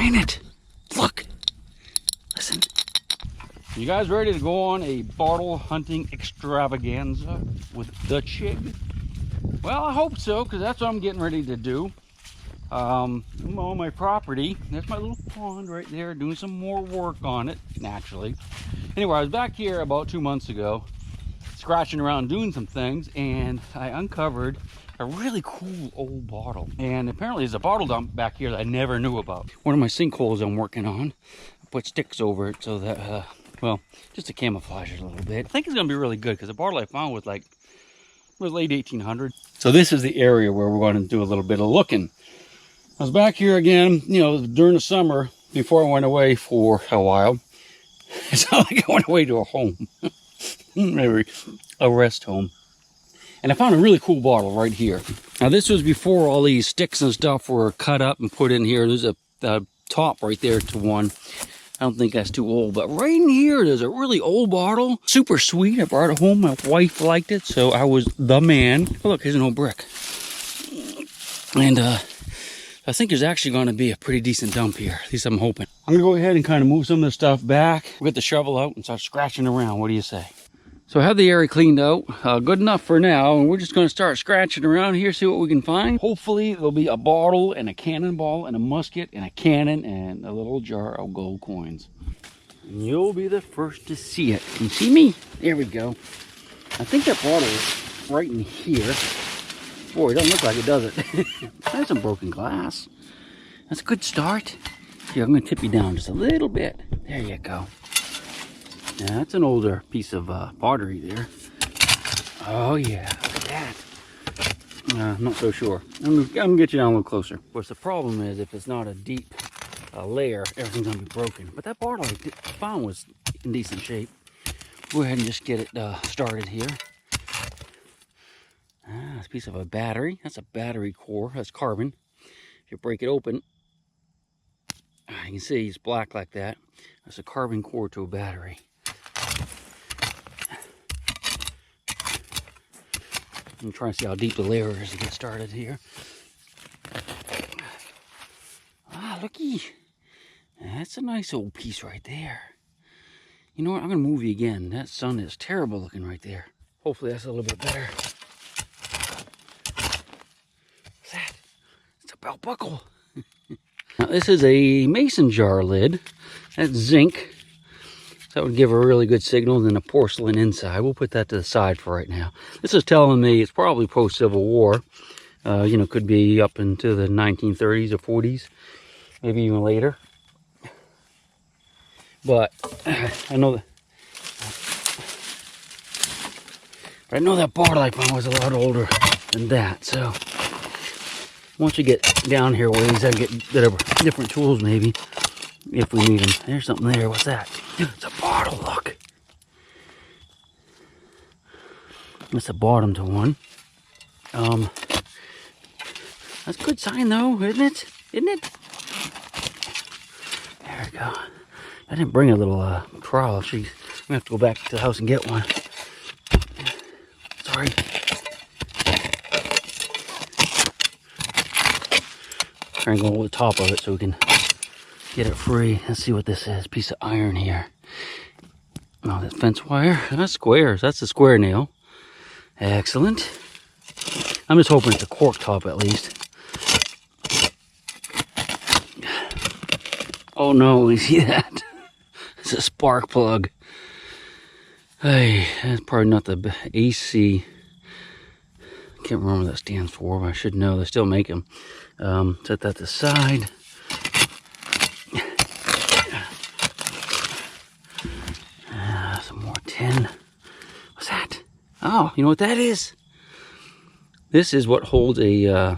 minute. Look. Listen. You guys ready to go on a bottle hunting extravaganza with the Chig? Well, I hope so, because that's what I'm getting ready to do. I'm on my property. That's my little pond right there, doing some more work on it, naturally. Anyway, I was back here about 2 months ago, scratching around doing some things, and I uncovered a really cool old bottle. And apparently there's a bottle dump back here that I never knew about. One of my sinkholes I'm working on, I put sticks over it so that, well, just to camouflage it a little bit. I think it's gonna be really good because the bottle I found was like, it was late 1800s. So this is the area where we're going to do a little bit of looking. I was back here again, you know, during the summer before I went away for a while. It's not like I went away to a home, maybe a rest home. And I found a really cool bottle right here. Now this was before all these sticks and stuff were cut up and put in here. There's a top right there to one. I don't think that's too old, but right in here, there's a really old bottle. Super sweet. I brought it home. My wife liked it, so I was the man. Oh, look, here's an old brick. And I think there's actually going to be a pretty decent dump here. At least I'm hoping. I'm going to go ahead and kind of move some of the stuff back. We'll get the shovel out and start scratching around. What do you say? So I have the area cleaned out. Good enough for now. And we're just going to start scratching around here, see what we can find. Hopefully there'll be a bottle and a cannonball and a musket and a cannon and a little jar of gold coins. And you'll be the first to see it. Can you see me? There we go. I think that bottle is right in here. Boy, it doesn't look like it, does it? That's some broken glass. That's a good start. Here, I'm going to tip you down just a little bit. There you go. Now, that's an older piece of pottery there. Oh, yeah. Look at that. I'm not so sure. I'm going to get you down a little closer. Of course, the problem is if it's not a deep layer, everything's going to be broken. But that bottle I found was in decent shape. Go ahead and just get it started here. It's a piece of a battery. That's a battery core. That's carbon. If you break it open, you can see it's black like that. That's a carbon core to a battery. I'm trying to see how deep the layer is to get started here. Ah, looky. That's a nice old piece right there. You know what? I'm going to move you again. That sun is terrible looking right there. Hopefully that's a little bit better. What's that? It's a belt buckle. Now this is a mason jar lid. That's zinc. That would give a really good signal. Then a porcelain inside. We'll put that to the side for right now. This is telling me it's probably post-Civil War. You know, could be up into the 1930s or 40s. Maybe even later. But I know that bottle I found was a lot older than that. So once we get down here ways, I can get different tools maybe. If we need them. There's something there. What's that? It's a bottle, look. That's the bottom to one. That's a good sign though, isn't it? Isn't it? There we go. I didn't bring a little trowel. Jeez. I'm gonna have to go back to the house and get one. Sorry. Try and go over the top of it so we can get it free. Let's see what this is. Piece of iron here. Oh, that's fence wire. That's squares. That's the square nail. Excellent. I'm just hoping it's a cork top at least. Oh no, you see that? It's a spark plug. Hey, that's probably not the AC. I can't remember what that stands for, but I should know. They still make them. Set that to the side. Some more tin. What's that? Oh, you know what that is? This is what holds a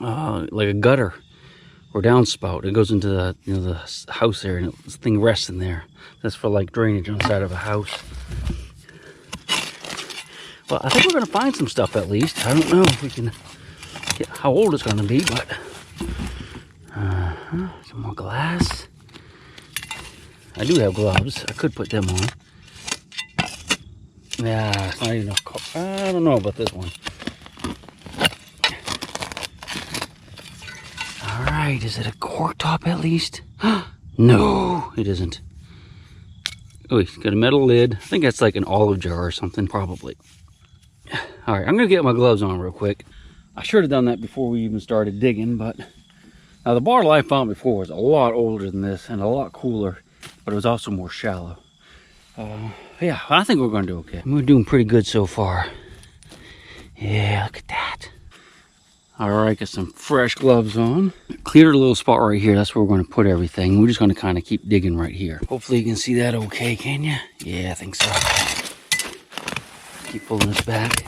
like a gutter or downspout. It goes into the the house there, and this thing rests in there. That's for like drainage on the side of a house. Well, I think we're gonna find some stuff at least. I don't know if we can get how old it's gonna be, but some more glass. I do have gloves. I could put them on. Yeah, it's not even enough. I don't know about this one. All right. right. Is it a cork top at least? No, it isn't. Oh, it's got a metal lid. I think that's like an olive jar or something, probably. All right, I'm gonna get my gloves on real quick. I should have done that before we even started digging, but now the bottle I found before was a lot older than this and a lot cooler, but it was also more shallow. Yeah, I think we're gonna do okay. We're doing pretty good so far. Yeah, look at that. All right, got some fresh gloves on. Cleared a little spot right here. That's where we're going to put everything. We're just going to kind of keep digging right here. Hopefully you can see that okay, can you? Yeah, I think so. Keep pulling this back.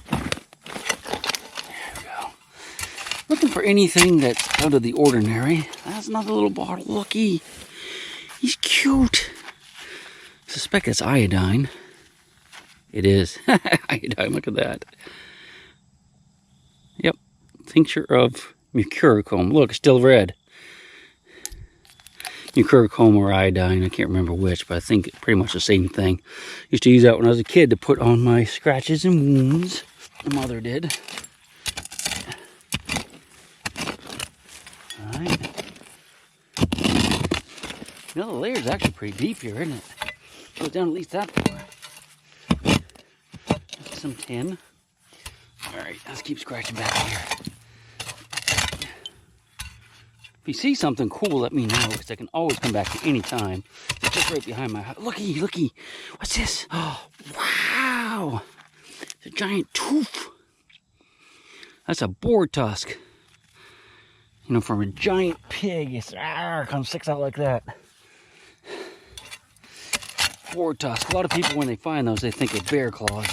There we go. Looking for anything that's out of the ordinary. That's another little bottle. Looky. He's cute. I suspect it's iodine. It is. Iodine, look at that. Yep. Tincture of mercurochrome. Look, it's still red. Mercurochrome or iodine, I can't remember which, but I think it's pretty much the same thing. Used to use that when I was a kid to put on my scratches and wounds. My mother did. Alright. You know, the layer's actually pretty deep here, isn't it? Goes down at least that far. Some tin. Alright, let's keep scratching back here. If you see something cool, let me know, because I can always come back to any time. It's just right behind my house. Looky, looky. What's this? Oh, wow. It's a giant tooth. That's a boar tusk. You know, from a giant pig, it's comes sticks out like that. Boar tusk. A lot of people, when they find those, they think of bear claws.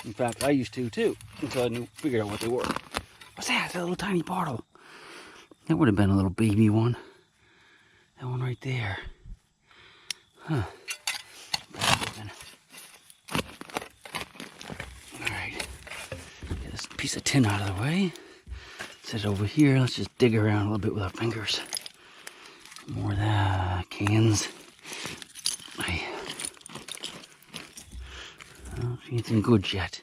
In fact, I used to too, until I figured out what they were. What's that? It's a little tiny bottle. That would have been a little baby one. That one right there. Huh. Alright. Get this piece of tin out of the way. Set it over here. Let's just dig around a little bit with our fingers. More of that. Cans. I don't see anything good yet.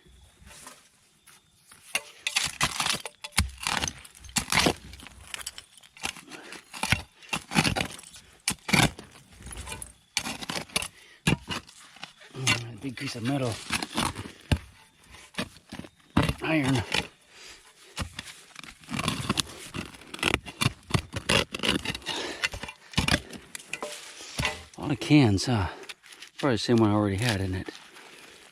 A big piece of metal. Iron. A lot of cans, huh? Probably the same one I already had, isn't it?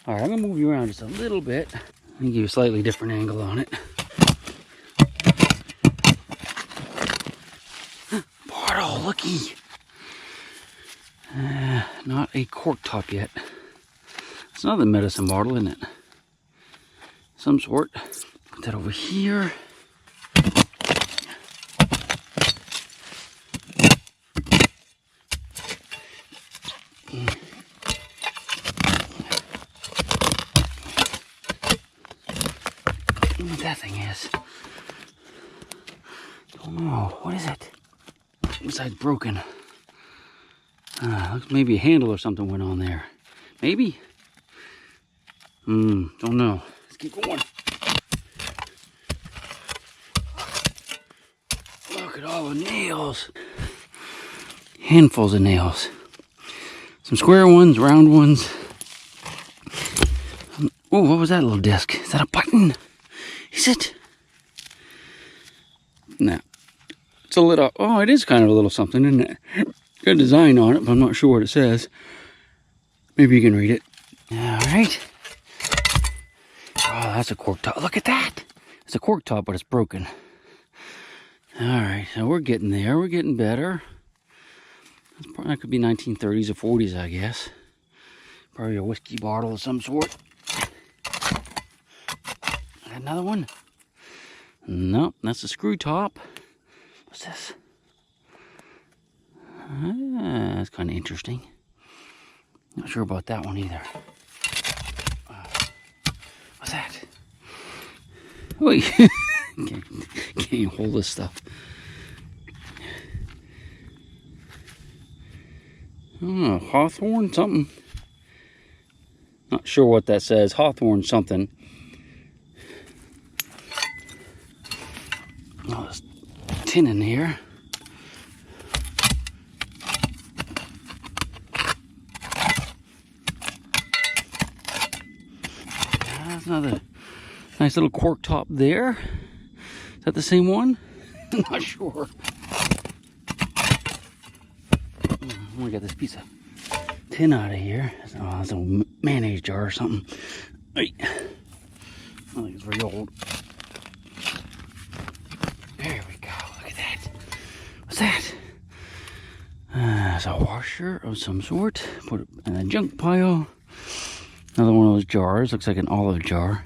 All right, I'm gonna move you around just a little bit. Let me give you a slightly different angle on it. Bottle, looky. Not a cork top yet. It's another medicine bottle, isn't it? Some sort. Put that over here. What that thing is. Don't know. What is it? Inside's broken. Looks maybe a handle or something went on there. Maybe? Don't know. Let's keep going. Look at all the nails. Handfuls of nails. Some square ones, round ones. Oh, what was that little disc? Is that a button? Is it? No. It's a little, oh, it is kind of a little something, isn't it? Got a design on it, but I'm not sure what it says. Maybe you can read it. All right. Oh, that's a cork top. Look at that. It's a cork top, but it's broken. All right, so we're getting there. We're getting better. That could be 1930s or 40s, I guess. Probably a whiskey bottle of some sort. Another one? Nope, that's a screw top. What's this? That's kind of interesting. Not sure about that one either. What's that? Wait, can't even hold this stuff. Oh, Hawthorne something. Not sure what that says. Hawthorne something. Oh, there's tin in here. That's another nice little cork top there. Is that the same one? I'm not sure. I'm gonna get this piece of tin out of here. Oh, that's a mayonnaise jar or something. I think it's very old. There we go. Look at that. What's that? It's a washer of some sort. Put it in a junk pile. Another one of those jars. Looks like an olive jar.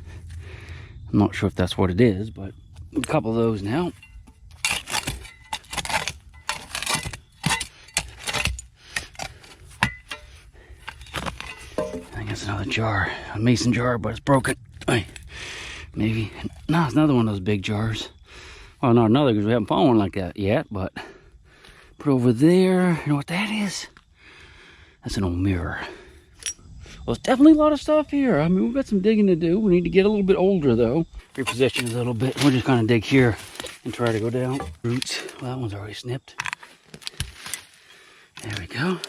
I'm not sure if that's what it is, but a couple of those now. I think it's another jar. A mason jar, but it's broken. Maybe. No, it's another one of those big jars. Well, not another because we haven't found one like that yet, but put over there. You know what that is? That's an old mirror. Well, there's definitely a lot of stuff here. I mean, we've got some digging to do. We need to get a little bit older, though. Reposition a little bit. We'll just kind of dig here and try to go down. Roots. Well, that one's already snipped. There we go.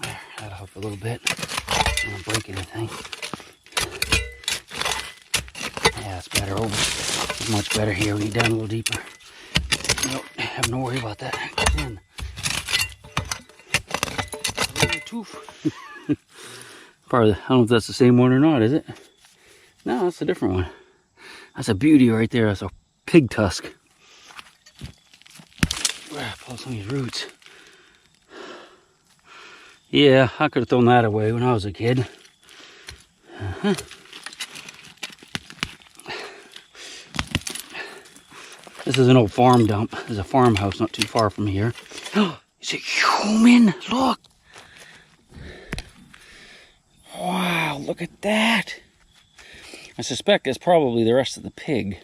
There, that'll help a little bit. I don't break anything. Yeah, it's better over. It's much better here. We get down a little deeper. You don't have to worry about that. Then, tooth. Probably, I don't know if that's the same one or not, is it? No, that's a different one. That's a beauty right there. That's a pig tusk. Pull some of these roots. Yeah, I could have thrown that away when I was a kid. This is an old farm dump. There's a farmhouse not too far from here. Is it human? Look. Wow, look at that. I suspect that's probably the rest of the pig.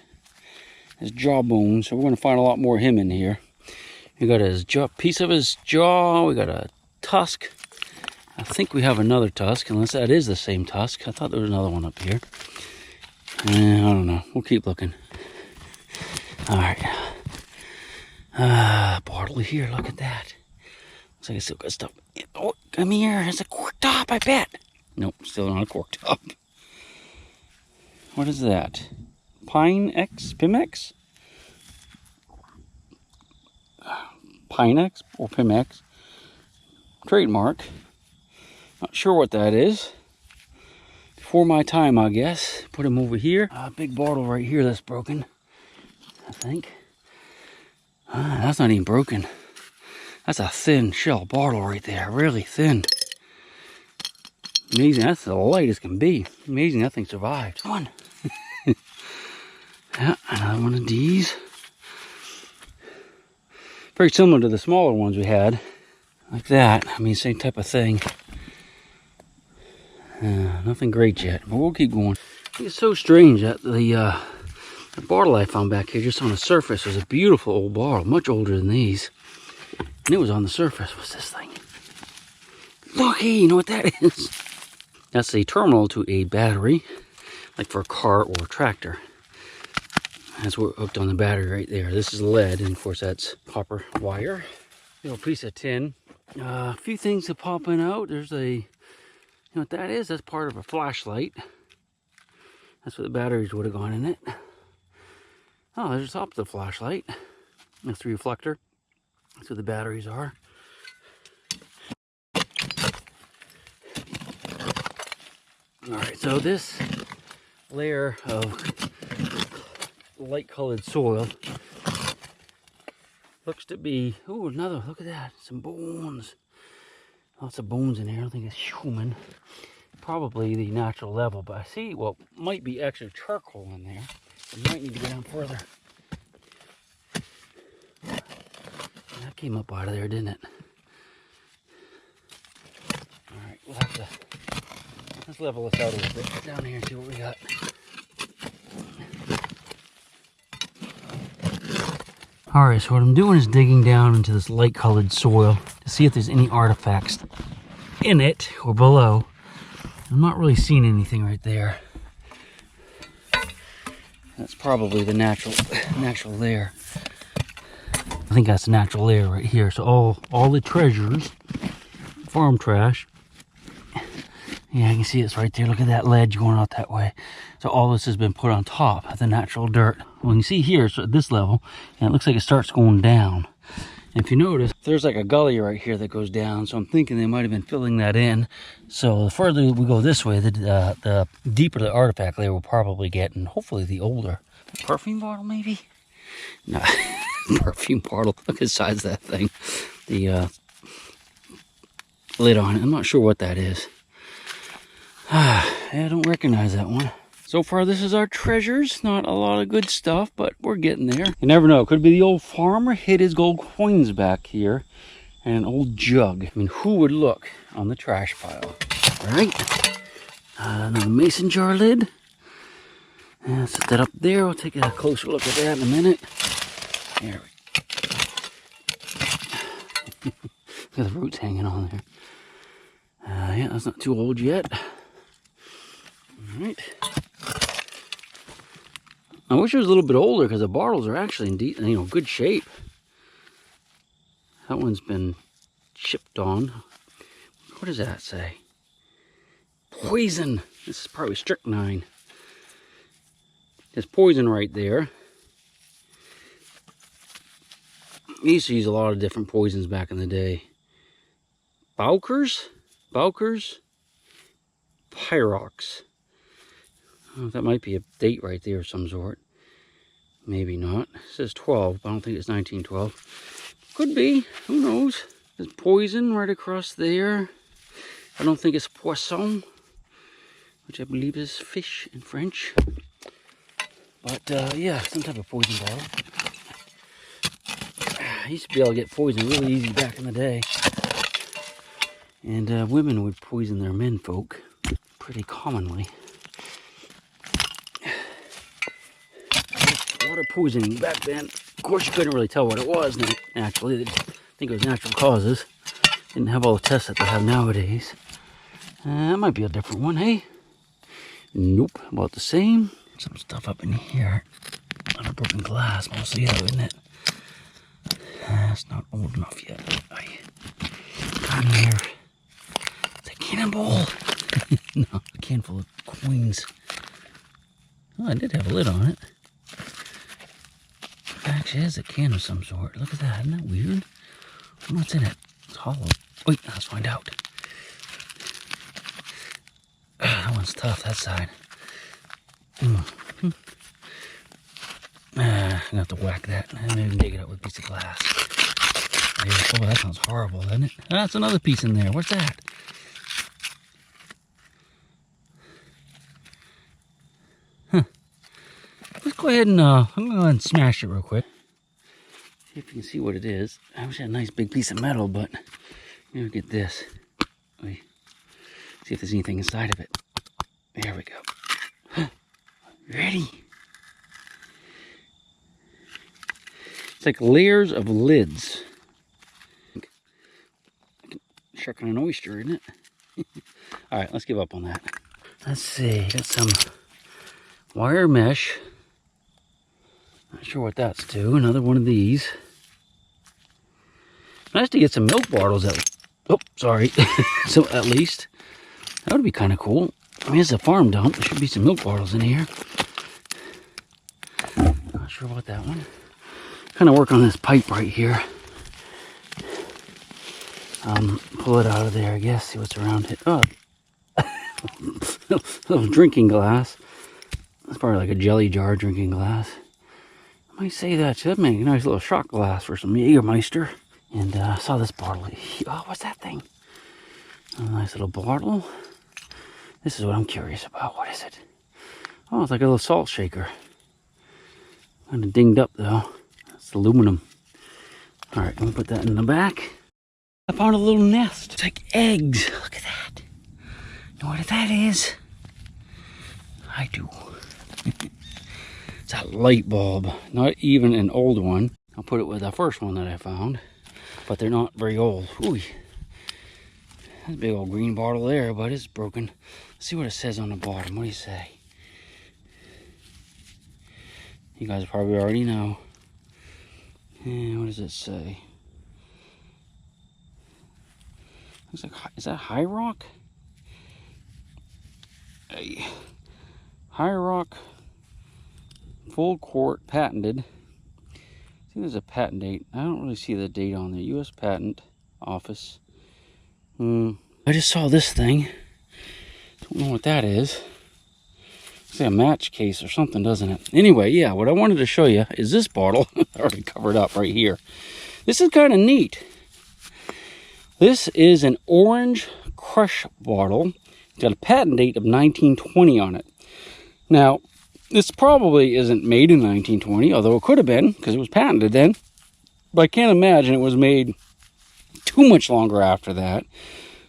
His jawbone. So we're going to find a lot more of him in here. We got his jaw, piece of his jaw. We got a tusk. I think we have another tusk, unless that is the same tusk. I thought there was another one up here. I don't know. We'll keep looking. All right. Bottle here. Look at that. Looks like it's still got stuff. Oh, come here. It's a cork top, I bet. Nope, still not a cork top. What is that? Pine-X? Pim-X? Pine-X or Pim-X? Trademark. Not sure what that is. Before my time, I guess. Put him over here. A big bottle right here that's broken, I think. That's not even broken. That's a thin shell bottle right there. Really thin. Amazing. That's the light as can be. Amazing that thing survived. Come on. Yeah, another one of these. Very similar to the smaller ones we had. Like that. I mean, same type of thing. Nothing great yet, but we'll keep going. It's so strange that the bottle I found back here just on the surface was a beautiful old bottle, much older than these. And it was on the surface. What's this thing? Look, hey, you know what that is? That's a terminal to a battery, like for a car or a tractor. That's what hooked on the battery right there. This is lead, and of course that's copper wire. Little piece of tin. A few things are popping out. There's a, you know what that is? That's part of a flashlight. That's what the batteries would have gone in it. Oh, there's the top of the flashlight. That's the reflector. That's what the batteries are. Alright, so this layer of light colored soil looks to be, oh, another, look at that, some bones. Lots of bones in here. I don't think it's human. Probably the natural level, but I see what might be extra charcoal in there. We might need to go down further. That came up out of there, didn't it? Alright, we'll have to, let's level this out a little bit. Get down here and see what we got. Alright, so what I'm doing is digging down into this light colored soil to see if there's any artifacts in it or below I'm not really seeing anything right there. That's probably the natural layer. I think that's the natural layer right here. So all the treasures, farm trash. Yeah, I can see it's right there. Look at that ledge going out that way. So all this has been put on top of the natural dirt. Well, you can see here, so at this level, and it looks like it starts going down. And if you notice, there's like a gully right here that goes down. So I'm thinking they might have been filling that in. So the further we go this way, the deeper the artifact layer will probably get, and hopefully the older. Perfume bottle, maybe? No, perfume bottle. Look at the size of that thing. The lid on it. I'm not sure what that is. Yeah, I don't recognize that one. So far, this is our treasures. Not a lot of good stuff, but we're getting there. You never know. Could be the old farmer hid his gold coins back here. And an old jug. I mean, who would look on the trash pile? All right. Another mason jar lid. Set that up there. We'll take a closer look at that in a minute. There we go. Look at the roots hanging on there. Yeah, that's not too old yet. All right. I wish it was a little bit older because the bottles are actually in good shape. That one's been chipped on. What does that say? Poison. This is probably strychnine. There's poison right there. We used to use a lot of different poisons back in the day. Bowkers, Pyrox. Oh, that might be a date right there of some sort. Maybe not. It says 12, but I don't think it's 1912. Could be. Who knows? There's poison right across there. I don't think it's poisson, which I believe is fish in French. But yeah, some type of poison bottle. I used to be able to get poison really easy back in the day. And women would poison their men folk pretty commonly. A lot of poisoning back then. Of course, you couldn't really tell what it was naturally. I think it was natural causes. Didn't have all the tests that they have nowadays. That might be a different one, hey? Nope, about the same. Some stuff up in here. A lot of broken glass, mostly, though, isn't it? It's not old enough yet. Come here. It's a cannonball. No, a can full of coins. Oh, I did have a lid on it. It actually has a can of some sort. Look at that. Isn't that weird? I wonder what's in it. It's hollow. Wait, let's find out. That one's tough, that side. I'm gonna have to whack that. Maybe dig it up with a piece of glass. Oh, that sounds horrible, doesn't it? That's another piece in there. What's that? Huh. Let's go ahead and I'm gonna go ahead and smash it real quick. See if you can see what it is. I wish I had a nice big piece of metal, but maybe get this. Wait. See if there's anything inside of it. There we go. Ready? It's like layers of lids. Shark on an oyster, isn't it? All right, let's give up on that. Let's see. Got some wire mesh. Not sure what that's to. Another one of these. Nice to get some milk bottles so at least. That would be kind of cool. I mean, it's a farm dump. There should be some milk bottles in here. Not sure about that one. Kind of work on this pipe right here. Pull it out of there, I guess. See what's around it. Oh, little drinking glass. That's probably like a jelly jar drinking glass. I might say that. That'd make a nice little shot glass for some Jägermeister. And I saw this bottle. Oh, what's that thing? A nice little bottle. This is what I'm curious about. What is it? Oh, it's like a little salt shaker. Kind of dinged up though. It's aluminum. All right, I'm gonna put that in the back. I found a little nest. It's like eggs. Look at that. Know what that is? I do. It's a light bulb. Not even an old one. I'll put it with the first one that I found. But they're not very old. Ooh. That's a big old green bottle there, but it's broken. Let's see what it says on the bottom. What do you say? You guys probably already know. And what does it say? Looks like, is that High Rock? Hey. High Rock, full quart, patented. I think there's a patent date. I don't really see the date on there. U.S. Patent Office. I just saw this thing. Don't know what that is. It's like a match case or something, doesn't it? Anyway, yeah, what I wanted to show you is this bottle. Already covered up right here. This is kind of neat. This is an orange crush bottle. It's got a patent date of 1920 on it. Now, this probably isn't made in 1920, although it could have been, because it was patented then. But I can't imagine it was made too much longer after that.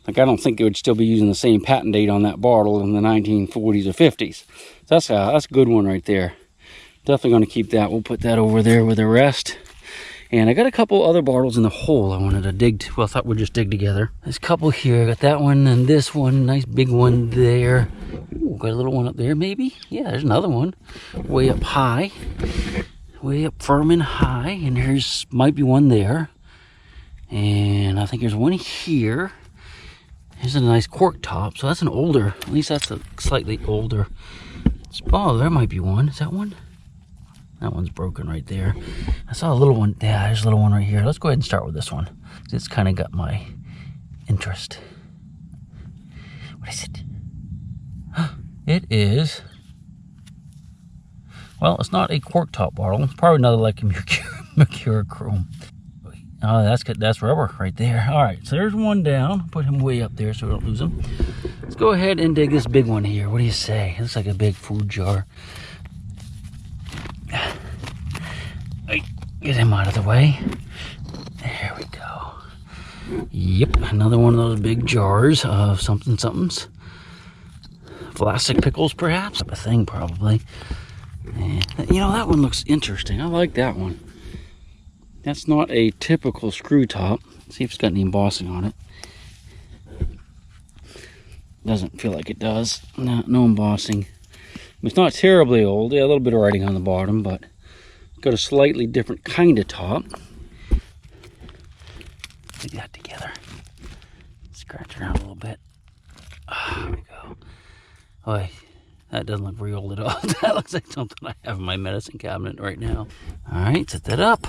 Like, I don't think they would still be using the same patent date on that bottle in the 1940s or 50s. So that's a good one right there. Definitely going to keep that. We'll put that over there with the rest. And I got a couple other bottles in the hole I wanted to dig to. Well, I thought we'd just dig together. There's a couple here. I got that one and this one. Nice big one there. Ooh, got a little one up there maybe. Yeah, there's another one. Way up high. Way up firm and high. And there's might be one there. And I think there's one here. Here's a nice cork top. So that's an older. At least that's a slightly older. Oh, there might be one. Is that one? That one's broken right there. I saw a little one. Yeah, there's a little one right here. Let's go ahead and start with this one. It's kind of got my interest. What is it? It is... Well, it's not a cork top bottle. It's probably another like a mercurochrome. Oh, that's rubber right there. All right, so there's one down. Put him way up there so we don't lose him. Let's go ahead and dig this big one here. What do you say? It looks like a big food jar. Get him out of the way. There we go. Yep, another one of those big jars of somethings. Vlasic pickles, perhaps? A thing, probably. And, you know, that one looks interesting. I like that one. That's not a typical screw top. See if it's got any embossing on it. Doesn't feel like it does. No embossing. It's not terribly old. Yeah, a little bit of writing on the bottom, but got a slightly different kind of top. Dig that together. Scratch around a little bit. There we go. Oh, that doesn't look very old at all. That looks like something I have in my medicine cabinet right now. All right, set that up.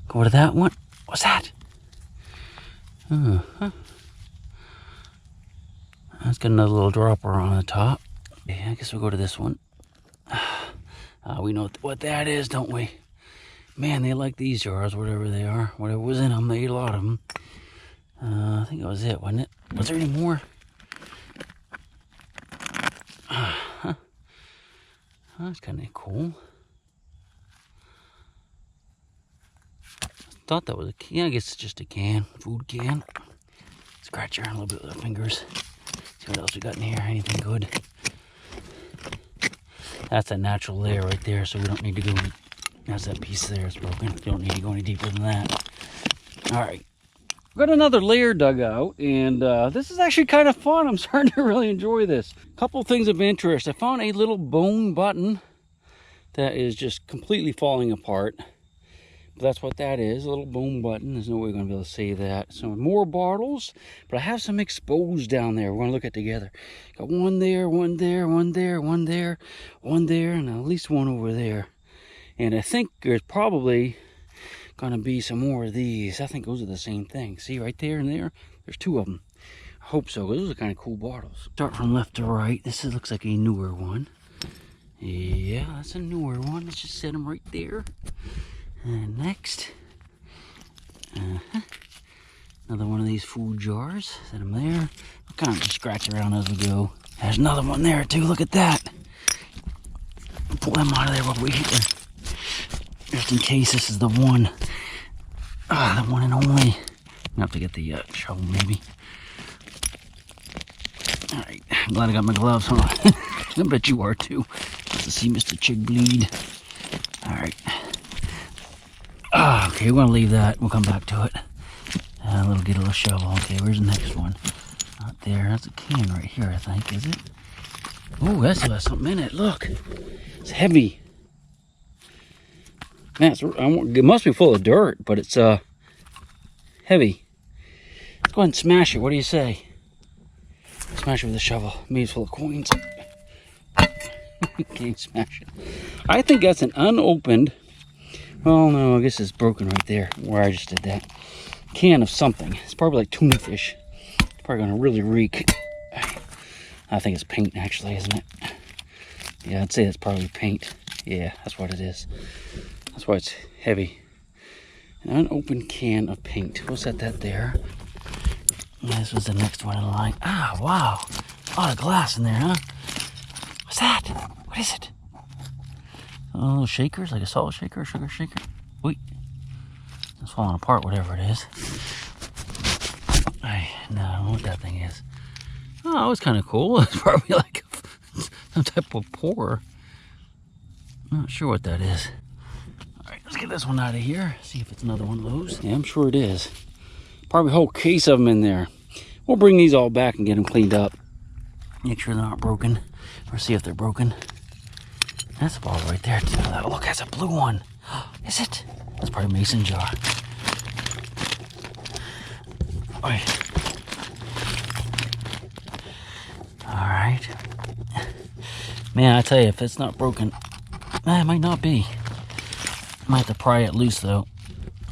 Go to that one. What's that? That's got another little dropper on the top. Yeah, I guess we'll go to this one. We know what that is, don't we? Man, they like these jars, whatever they are. Whatever was in them, they ate a lot of them. I think that was it, wasn't it? Was there any more? That's kind of cool. Thought that was a can. Yeah, I guess it's just a can, food can. Scratch around a little bit with our fingers. See what else we got in here. Anything good? That's a natural layer right there, so we don't need to go. That's that piece there. It's broken. You don't need to go any deeper than that. All right. Got another layer dug out, and this is actually kind of fun. I'm starting to really enjoy this. Couple things of interest. I found a little bone button that is just completely falling apart. But that's what that is, a little bone button. There's no way we're going to be able to see that. So more bottles, but I have some exposed down there. We're going to look at together. Got one there, one there, one there, one there, one there, and at least one over there. And I think there's probably going to be some more of these. I think those are the same thing. See right there and there? There's two of them. I hope so, because those are kind of cool bottles. Start from left to right. This looks like a newer one. Yeah, that's a newer one. Let's just set them right there. And next, another one of these food jars. Set them there. I'll kind of just scratch around as we go. There's another one there too. Look at that. Pull them out of there while we here. Just in case this is the one. The one and only. I have to get the shovel maybe. All right. I'm glad I got my gloves on. I bet you are too. Just to see Mr. Chig bleed. All right. Okay, we're gonna leave that. We'll come back to it. We'll get a little shovel. Okay, where's the next one? there. That's a can right here, I think, is it? Oh, that's got something in it. Look, it's heavy. Man, it must be full of dirt, but it's heavy. Let's go ahead and smash it. What do you say? Smash it with a shovel. Maybe it's full of coins. Can't smash it. I think that's an unopened. Well, no, I guess it's broken right there where I just did that. Can of something. It's probably like tuna fish. It's probably gonna really reek. I think it's paint, actually, isn't it? Yeah, I'd say it's probably paint. Yeah, that's what it is. That's why it's heavy. An unopened can of paint. We'll set that there. Yeah, this was the next one in line. Ah, wow. A lot of glass in there, huh? What's that? What is it? Little shakers, like a salt shaker, sugar shaker. Wait. It's falling apart, whatever it is. No, I don't know what that thing is. Oh, it was kind of cool. It's probably like some type of pour. Not sure what that is. All right, let's get this one out of here. See if it's another one of those. Yeah, I'm sure it is. Probably a whole case of them in there. We'll bring these all back and get them cleaned up. Make sure they're not broken. Or see if they're broken. That's a bottle right there too. Oh, look, that's a blue one. Is it? That's probably a mason jar. Alright. Man, I tell you, if it's not broken, it might not be. Might have to pry it loose though.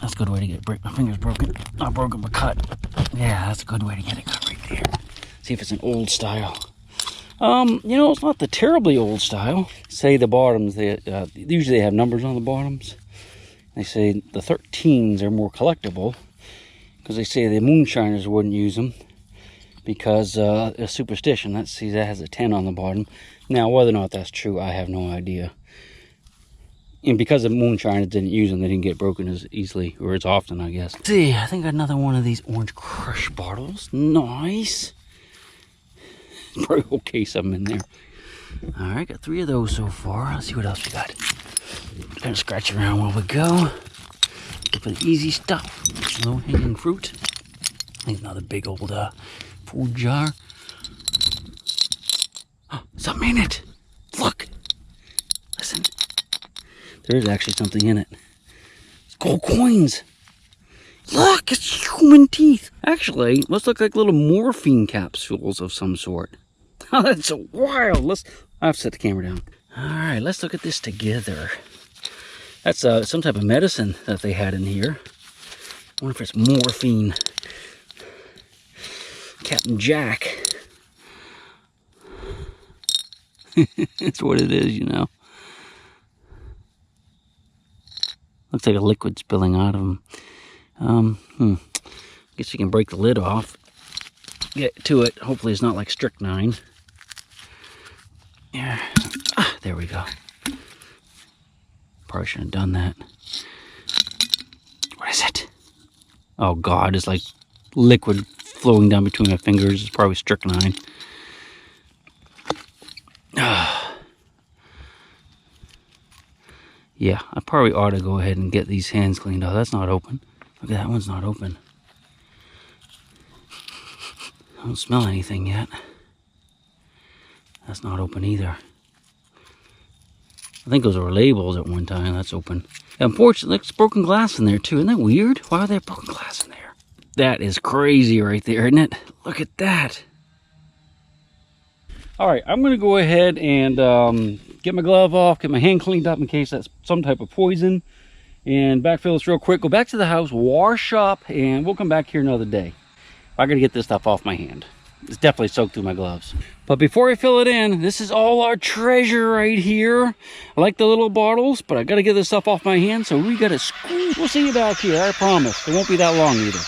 That's a good way to get my fingers broken. Not broken, but cut. Yeah, that's a good way to get it cut right there. See if it's an old style. You know, it's not the terribly old style. Say the bottoms, usually they have numbers on the bottoms. They say the 13s are more collectible because they say the moonshiners wouldn't use them because a superstition. Let's see, that has a 10 on the bottom. Now, whether or not that's true, I have no idea. And because the moonshiners didn't use them, they didn't get broken as easily or as often, I guess. Let's see, I think another one of these orange crush bottles. Nice. Probably a whole case of them in there. All right, got 3 of those so far. Let's see what else we got. Gonna scratch around while we go. Look for the easy stuff. Low-hanging fruit. I think another big old food jar. Oh, something in it. Look. Listen. There is actually something in it. It's gold coins. Look, it's human teeth. Actually, let's look like little morphine capsules of some sort. Oh, that's so wild. I have to set the camera down. All right, let's look at this together. That's some type of medicine that they had in here. I wonder if it's morphine. Captain Jack. That's what it is, you know. Looks like a liquid spilling out of them. Guess you can break the lid off. Get to it. Hopefully it's not like strychnine. Yeah. Ah, there we go. Probably shouldn't have done that. What is it? Oh God, it's like liquid flowing down between my fingers. It's probably strychnine. Yeah, I probably ought to go ahead and get these hands cleaned out. That's not open. Look at that one's not open. I don't smell anything yet. That's not open either. I think those were labels at one time. That's open. Unfortunately, there's broken glass in there too. Isn't that weird? Why are there broken glass in there? That is crazy right there, isn't it? Look at that. All right, I'm going to go ahead and get my glove off, get my hand cleaned up in case that's some type of poison, and backfill this real quick. Go back to the house, wash up, and we'll come back here another day. I got to get this stuff off my hand. It's definitely soaked through my gloves. But before I fill it in, this is all our treasure right here. I like the little bottles, but I got to get this stuff off my hand, so we got to squeeze. We'll see you back here, I promise. It won't be that long either.